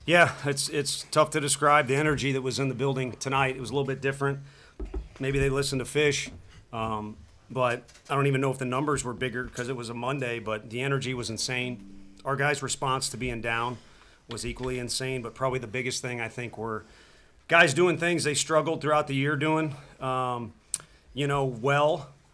Yeah, it's tough to describe the energy that was in the building tonight. It was a little bit different. Maybe they listened to Fish, but I don't even know if the numbers were bigger because it was a Monday. But the energy was insane. Our guys' response to being down was equally insane. But probably the biggest thing I think were guys doing things they struggled throughout the year doing. Well,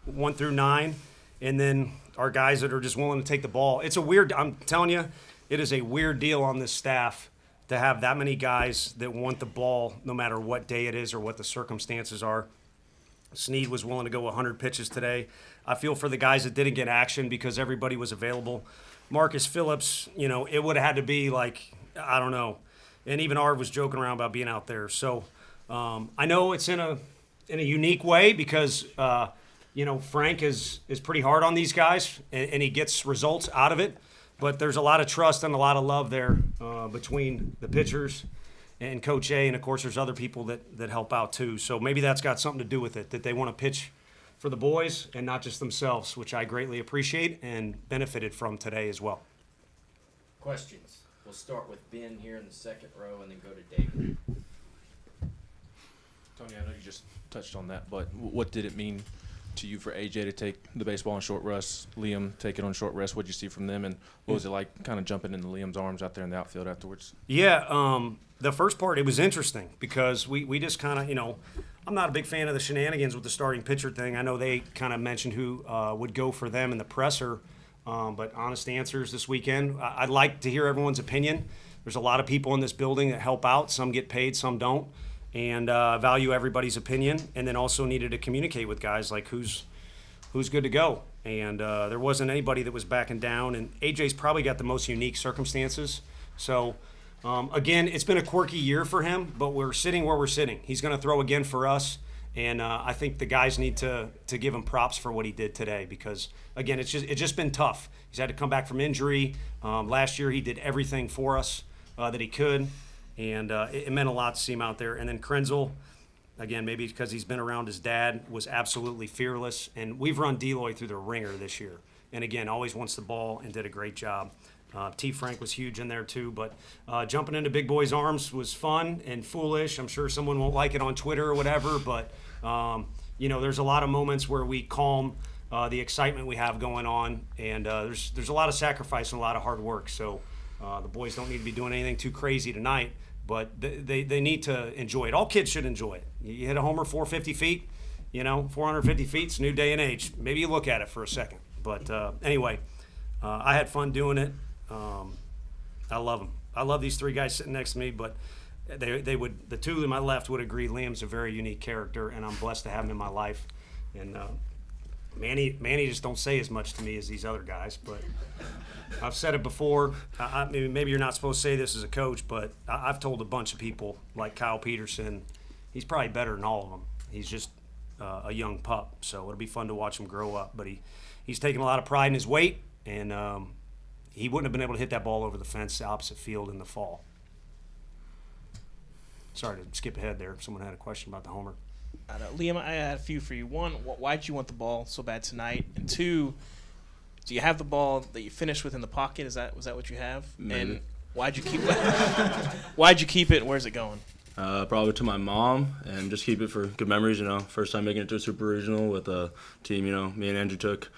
1 through 9, and then our guys that are just willing to take the ball. It's a weird. I'm telling you, it is a weird deal on this staff to have that many guys that want the ball no matter what day it is or what the circumstances are. Snead was willing to go 100 pitches today. I feel for the guys that didn't get action because everybody was available. Marcus Phillips, it would have had to be like, I don't know. And even Arv was joking around about being out there. So I know it's in a unique way because, Frank is pretty hard on these guys and he gets results out of it. But there's a lot of trust and a lot of love there between the pitchers and Coach A, and of course there's other people that help out too. So maybe that's got something to do with it, that they want to pitch for the boys and not just themselves, which I greatly appreciate and benefited from today as well. Questions? We'll start with Ben here in the second row and then go to David. Tony, I know you just touched on that, but what did it mean to you for AJ to take the baseball on short rest, Liam take it on short rest? What did you see from them, and what was it like kind of jumping into Liam's arms out there in the outfield afterwards? Yeah, the first part, it was interesting because we just kind of, I'm not a big fan of the shenanigans with the starting pitcher thing. I know they kind of mentioned who would go for them in the presser, but honest answers this weekend. I'd like to hear everyone's opinion. There's a lot of people in this building that help out. Some get paid, some don't. And value everybody's opinion, and then also needed to communicate with guys like who's good to go. And there wasn't anybody that was backing down, and AJ's probably got the most unique circumstances. So, again, it's been a quirky year for him, but we're sitting where we're sitting. He's going to throw again for us, and I think the guys need to give him props for what he did today because, again, it's just been tough. He's had to come back from injury. Last year he did everything for us that he could. And it meant a lot to see him out there. And then Krenzel, again, maybe because he's been around his dad, was absolutely fearless. And we've run Deloy through the ringer this year. And, again, always wants the ball and did a great job. T. Frank was huge in there, too. But jumping into Big Boy's arms was fun and foolish. I'm sure someone won't like it on Twitter or whatever. But, there's a lot of moments where we calm the excitement we have going on. And there's a lot of sacrifice and a lot of hard work. So the boys don't need to be doing anything too crazy tonight. But they need to enjoy it. All kids should enjoy it. You hit a homer 450 feet, 450 feet, it's a new day and age. Maybe you look at it for a second. But anyway, I had fun doing it. I love them. I love these three guys sitting next to me, but they would, the two to my left would agree Liam's a very unique character, and I'm blessed to have him in my life. And Manny just don't say as much to me as these other guys, but I've said it before. Maybe you're not supposed to say this as a coach, but I've told a bunch of people, like Kyle Peterson, he's probably better than all of them. He's just a young pup, so it'll be fun to watch him grow up. But he's taken a lot of pride in his weight, and he wouldn't have been able to hit that ball over the fence the opposite field in the fall. Sorry to skip ahead there. Someone had a question about the homer. Liam, I had a few for you. One, why'd you want the ball so bad tonight? And two, do you have the ball that you finished with in the pocket? Was that what you have? Maybe. And why'd you keep it? Why'd you keep it, and where's it going? Probably to my mom, and just keep it for good memories. First time making it to a super regional with a team. Me and Andrew took,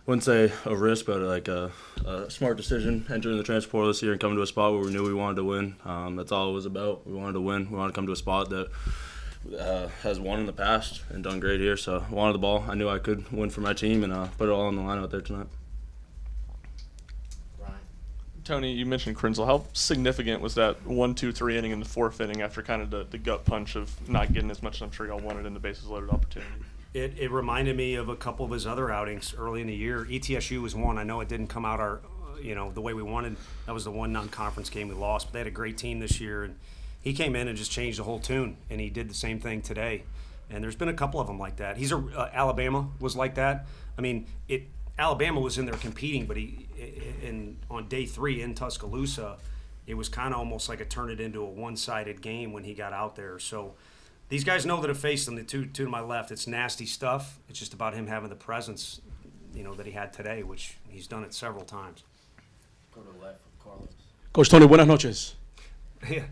wouldn't say a risk, but like a smart decision entering the transfer portal this year and coming to a spot where we knew we wanted to win. That's all it was about. We wanted to win. We wanted to come to a spot that has won in the past and done great here. So I wanted the ball. I knew I could win for my team and put it all on the line out there tonight. Ryan. Tony, you mentioned Krenzel. How significant was that 1, 2, 3 inning in the fourth inning after kind of the gut punch of not getting as much as I'm sure y'all wanted in the bases loaded opportunity? It reminded me of a couple of his other outings early in the year. ETSU was one. I know it didn't come out the way we wanted. That was the one non-conference game we lost. But they had a great team this year, and he came in and just changed the whole tune. And he did the same thing today. And there's been a couple of them like that. Alabama was like that. Alabama was in there competing, but on day 3 in Tuscaloosa, it was kind of almost like it turned it into a one-sided game when he got out there. So these guys know that have faced them. The two to my left, it's nasty stuff. It's just about him having the presence, that he had today, which he's done it several times. Go to the left with Carlos. Coach Tony, buenas noches. Yeah.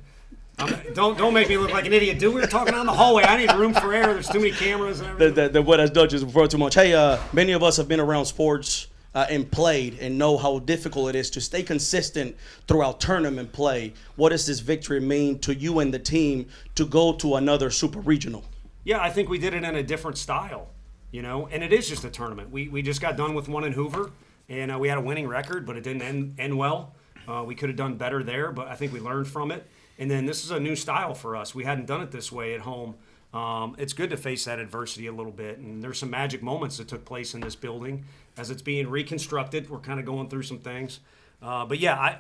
Don't make me look like an idiot, dude. We were talking down the hallway. I need room for air. There's too many cameras and everything. What has done just before too much. Hey, many of us have been around sports and played and know how difficult it is to stay consistent throughout tournament play. What does this victory mean to you and the team to go to another super regional? Yeah, I think we did it in a different style, and it is just a tournament. We just got done with one in Hoover, and we had a winning record, but it didn't end well. We could have done better there, but I think we learned from it. And then this is a new style for us. We hadn't done it this way at home. It's good to face that adversity a little bit. And there's some magic moments that took place in this building as it's being reconstructed. We're kind of going through some things. But yeah,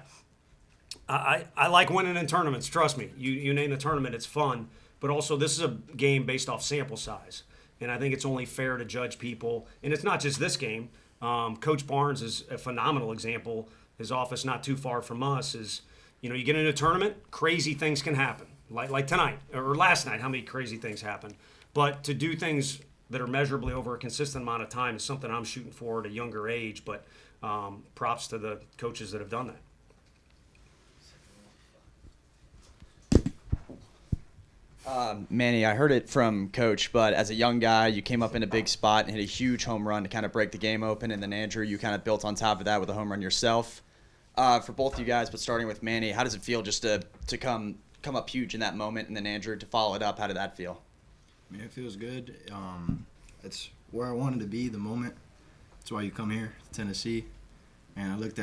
I like winning in tournaments. Trust me. You name the tournament, it's fun. But also, this is a game based off sample size. And I think it's only fair to judge people. And it's not just this game. Coach Barnes is a phenomenal example. His office not too far from us is, you get into a tournament, crazy things can happen. Like tonight or last night, how many crazy things happened. But to do things that are measurably over a consistent amount of time is something I'm shooting for at a younger age. But props to the coaches that have done that. Manny, I heard it from Coach, but as a young guy, you came up in a big spot and hit a huge home run to kind of break the game open. And then, Andrew, you kind of built on top of that with a home run yourself. For both you guys, but starting with Manny, how does it feel just to come up huge in that moment? And then, Andrew, to follow it up, how did that feel? I mean, it feels good. It's where I wanted to be, the moment. That's why you come here to Tennessee. And I looked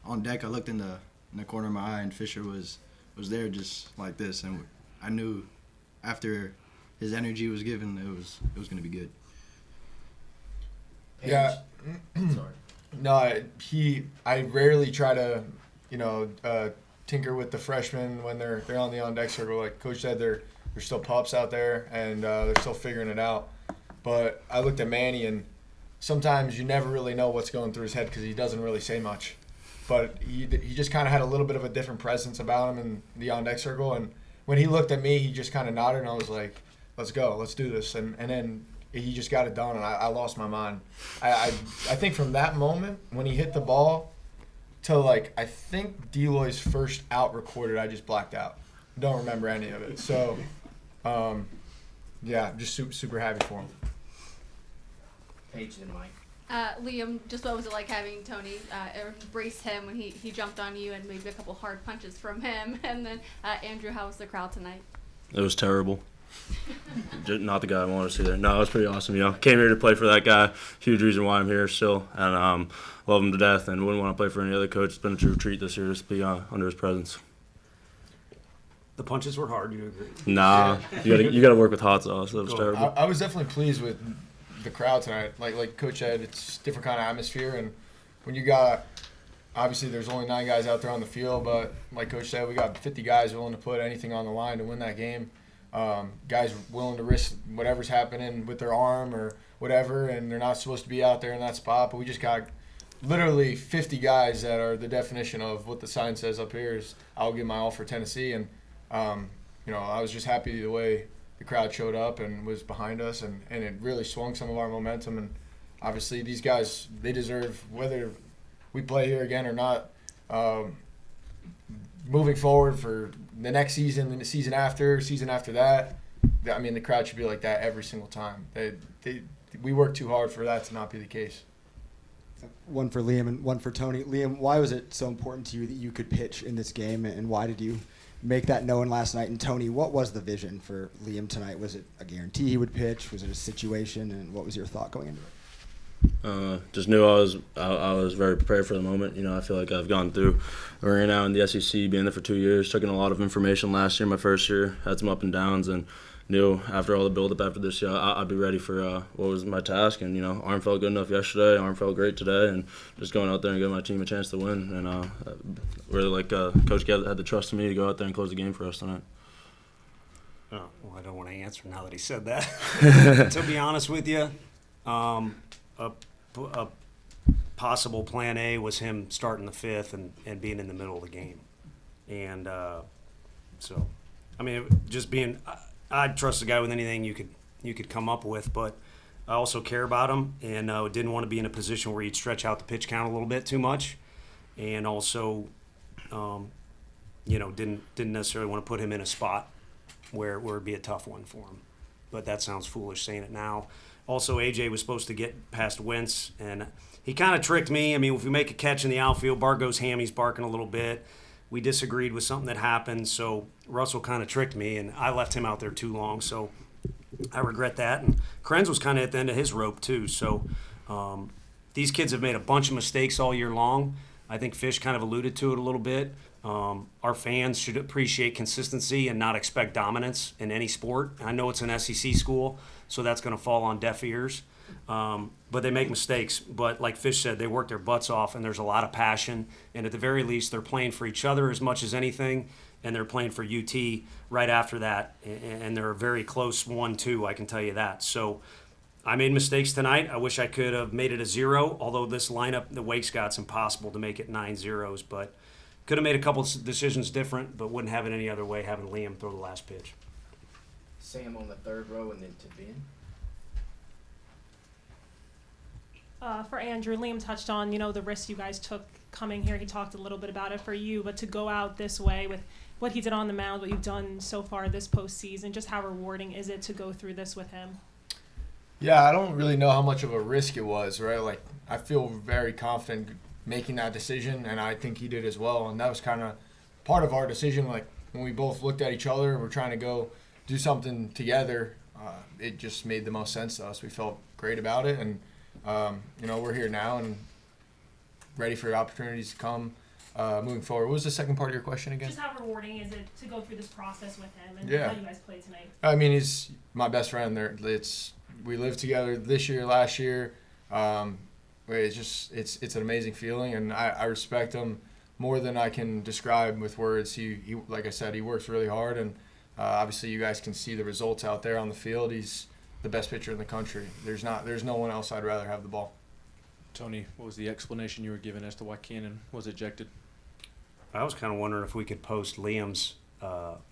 on deck, I looked in the corner of my eye, and Fisher was there just like this. And I knew after his energy was given, it was going to be good. Yeah. Sorry. No, I rarely try to, tinker with the freshmen when they're on the on-deck circle. Like Coach said, they're still pups out there, and they're still figuring it out. But I looked at Manny, and sometimes you never really know what's going through his head because he doesn't really say much. But he just kind of had a little bit of a different presence about him in the on-deck circle. And when he looked at me, he just kind of nodded, and I was like, let's go, let's do this. And then he just got it done, and I lost my mind. I think from that moment, when he hit the ball, to I think Deloy's first out recorded, I just blacked out. Don't remember any of it. So, yeah, just super happy for him. Paige and Mike. Liam, just what was it like having Tony embrace him when he jumped on you and maybe a couple hard punches from him? And then, Andrew, how was the crowd tonight? It was terrible. Just not the guy I wanted to see there. No, it was pretty awesome. Came here to play for that guy. Huge reason why I'm here still, and love him to death. And wouldn't want to play for any other coach. It's been a true treat this year just to be under his presence. The punches were hard. You agree? Nah, you got to work with hot sauce. That was terrible. I was definitely pleased with the crowd tonight. Like Coach said, it's a different kind of atmosphere, and when you got, obviously there's only 9 guys out there on the field, but like Coach said, we got 50 guys willing to put anything on the line to win that game. Guys willing to risk whatever's happening with their arm or whatever, and they're not supposed to be out there in that spot, but we just got literally 50 guys that are the definition of what the sign says up here is I'll give my all for Tennessee. And I was just happy the way the crowd showed up and was behind us, and it really swung some of our momentum. And obviously these guys, they deserve, whether we play here again or not, moving forward for the next season and the season after that, I mean, the crowd should be like that every single time. We work too hard for that to not be the case. One for Liam and one for Tony. Liam, why was it so important to you that you could pitch in this game, and why did you make that known last night? And Tony, what was the vision for Liam tonight? Was it a guarantee he would pitch? Was it a situation? And what was your thought going into it? Just knew I was very prepared for the moment. I feel like I've gone through a ring now in the SEC, being there for 2 years, took in a lot of information last year, my first year, had some up and downs, and knew after all the build-up after this year, I'd be ready for what was my task. And, arm felt good enough yesterday, arm felt great today, and just going out there and giving my team a chance to win. And really, Coach had the trust in me to go out there and close the game for us tonight. Oh, well, I don't want to answer now that he said that. To be honest with you, a possible plan A was him starting the 5th and being in the middle of the game. And so, I mean, just being – I'd trust the guy with anything you could come up with, but I also care about him and didn't want to be in a position where he'd stretch out the pitch count a little bit too much. And also, didn't necessarily want to put him in a spot where it'd be a tough one for him. But that sounds foolish saying it now. Also, AJ was supposed to get past Wentz, and he kind of tricked me. I mean, if we make a catch in the outfield, Bargo's hammy's barking a little bit. We disagreed with something that happened, so Russell kind of tricked me, and I left him out there too long, so I regret that. And Krenz was kind of at the end of his rope, too. So these kids have made a bunch of mistakes all year long. I think Fish kind of alluded to it a little bit. Our fans should appreciate consistency and not expect dominance in any sport. I know it's an SEC school, so that's going to fall on deaf ears. But they make mistakes. But like Fish said, they work their butts off, and there's a lot of passion. And at the very least, they're playing for each other as much as anything, and they're playing for UT right after that. And they're a very close 1-2, I can tell you that. So I made mistakes tonight. I wish I could have made it a 0, although this lineup, the Wake Scott's impossible to make it 9 zeros. But could have made a couple decisions different, but wouldn't have it any other way having Liam throw the last pitch. Sam on the third row and then to Ben. For Andrew, Liam touched on, the risks you guys took coming here. He talked a little bit about it for you, but to go out this way with what he did on the mound, what you've done so far this postseason, just how rewarding is it to go through this with him? Yeah, I don't really know how much of a risk it was, right? Like, I feel very confident making that decision, and I think he did as well. And that was kind of part of our decision. Like, when we both looked at each other and we're trying to go do something together, it just made the most sense to us. We felt great about it, and we're here now and ready for opportunities to come moving forward. What was the second part of your question again? Just how rewarding is it to go through this process with him and Yeah. how you guys played tonight? I mean, he's my best friend. We lived together this year, last year. It's an amazing feeling, and I respect him more than I can describe with words. He like I said, he works really hard, and obviously you guys can see the results out there on the field. He's the best pitcher in the country. There's no one else I'd rather have the ball. Tony, what was the explanation you were given as to why Cannon was ejected? I was kind of wondering if we could post Liam's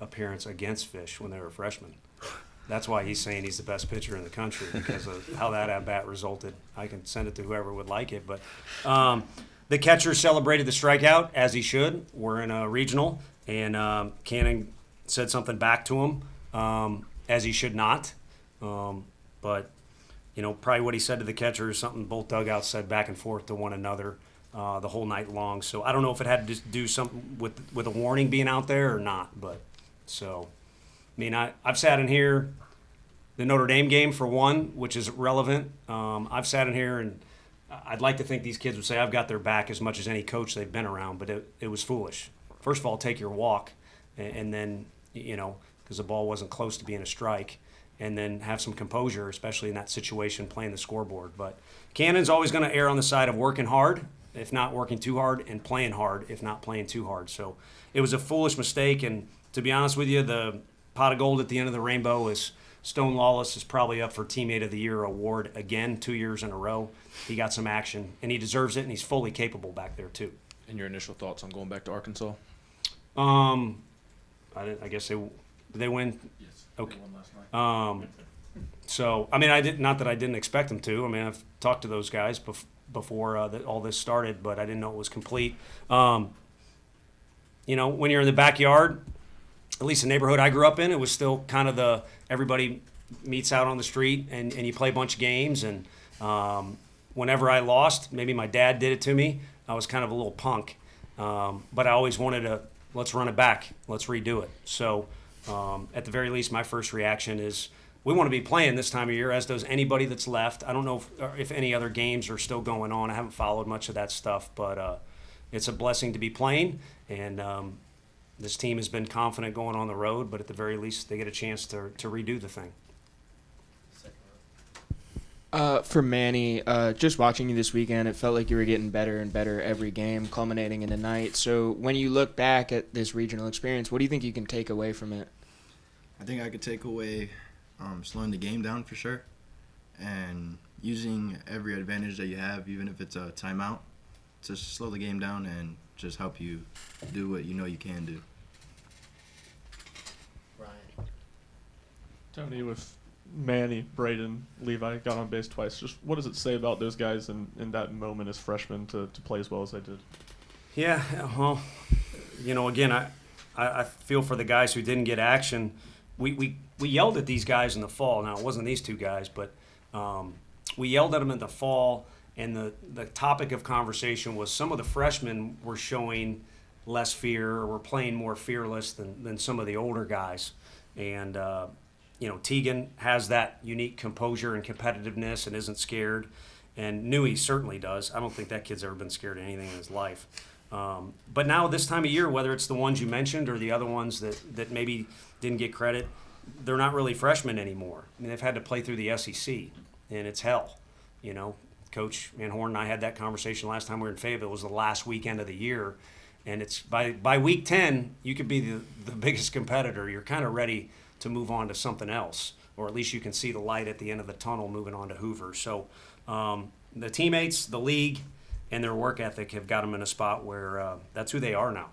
appearance against Fish when they were freshmen. That's why he's saying he's the best pitcher in the country, because of how that at-bat resulted. I can send it to whoever would like it. But the catcher celebrated the strikeout, as he should. We're in a regional, and Cannon said something back to him, as he should not. But, probably what he said to the catcher is something both dugouts said back and forth to one another the whole night long. So I don't know if it had to do something with a warning being out there or not. But so, I mean, I've sat in here, the Notre Dame game for one, which is relevant. I've sat in here, and I'd like to think these kids would say I've got their back as much as any coach they've been around, but it was foolish. First of all, take your walk, and then, because the ball wasn't close to being a strike, and then have some composure, especially in that situation, playing the scoreboard. But Cannon's always going to err on the side of working hard, if not working too hard, and playing hard, if not playing too hard. So it was a foolish mistake, and to be honest with you, the pot of gold at the end of the rainbow is Stone Lawless is probably up for Teammate of the Year award again 2 years in a row. He got some action, and he deserves it, and he's fully capable back there too. And your initial thoughts on going back to Arkansas? I guess did they win? Yes. Okay. They won last night. So, I mean, not that I didn't expect them to. I mean, I've talked to those guys before all this started, but I didn't know it was complete. When you're in the backyard, at least the neighborhood I grew up in, it was still kind of everybody meets out on the street and you play a bunch of games. And whenever I lost, maybe my dad did it to me, I was kind of a little punk. But I always wanted to, let's run it back. Let's redo it. So at the very least, my first reaction is we want to be playing this time of year, as does anybody that's left. I don't know if any other games are still going on. I haven't followed much of that stuff, but it's a blessing to be playing. And this team has been confident going on the road, but at the very least, they get a chance to redo the thing. For Manny, just watching you this weekend, it felt like you were getting better and better every game, culminating in tonight. So when you look back at this regional experience, what do you think you can take away from it? I think I could take away slowing the game down for sure, and using every advantage that you have, even if it's a timeout, to slow the game down and just help you do what you know you can do. Ryan. Tony, with Manny, Braden, Levi got on base twice. Just what does it say about those guys in that moment as freshmen to play as well as they did? Yeah, well, again, I feel for the guys who didn't get action. We yelled at these guys in the fall. Now, it wasn't these two guys, but we yelled at them in the fall, and the topic of conversation was some of the freshmen were showing less fear or were playing more fearless than some of the older guys. And, Tegan has that unique composure and competitiveness and isn't scared. And Newey certainly does. I don't think that kid's ever been scared of anything in his life. But now this time of year, whether it's the ones you mentioned or the other ones that maybe didn't get credit, they're not really freshmen anymore. I mean, they've had to play through the SEC, and it's hell. Coach Van Horn and I had that conversation last time we were in Fayetteville. It was the last weekend of the year, and it's by week 10, you could be the biggest competitor. You're kind of ready to move on to something else, or at least you can see the light at the end of the tunnel moving on to Hoover. So the teammates, the league, and their work ethic have got them in a spot where that's who they are now.